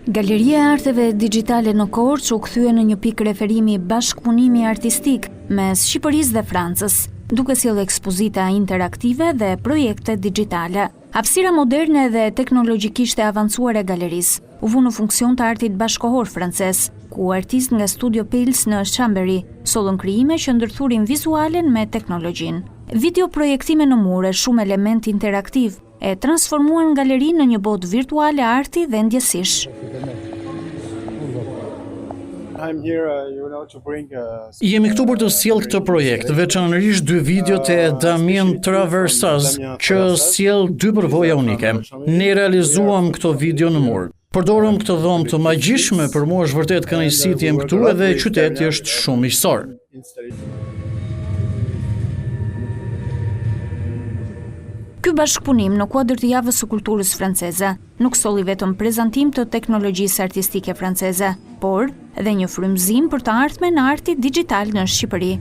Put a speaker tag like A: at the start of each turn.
A: Galeria e Arteve Digjitale në Korçë u kthye në një pikë referimi bashkëpunimi artistik mes Shqipërisë dhe Francës, duke sjellë ekspozita interaktive dhe projekte digjitale. Hapësira moderne dhe teknologjikisht e avancuar e galerisë u vu në funksion të artit bashkohor francez, ku artistë nga Studio Pils në Chambéry sollën krijime që ndërthurin vizualen me teknologjinë. Videoprojektime në mure, shumë element interaktiv, e transformuan galerinë në një botë virtuale arti dhe ndjesish.
B: Jemi këtu për të sjellë këtë projekt, veçanërisht dy videot e Damien Traversaz, që sjell dy përvoja unike. Ne realizuam këto video në mur. Përdorëm këtë dhomë të magjishme, për mua është vërtet kënaqësi të jem këtu edhe qyteti është shumë miqësor.
A: Ky bashkëpunim në kuadër të javës së kulturës franceze nuk solli vetëm prezantim të teknologjisë artistike franceze, por edhe një frymëzim për të ardhmen e artit digital në Shqipëri.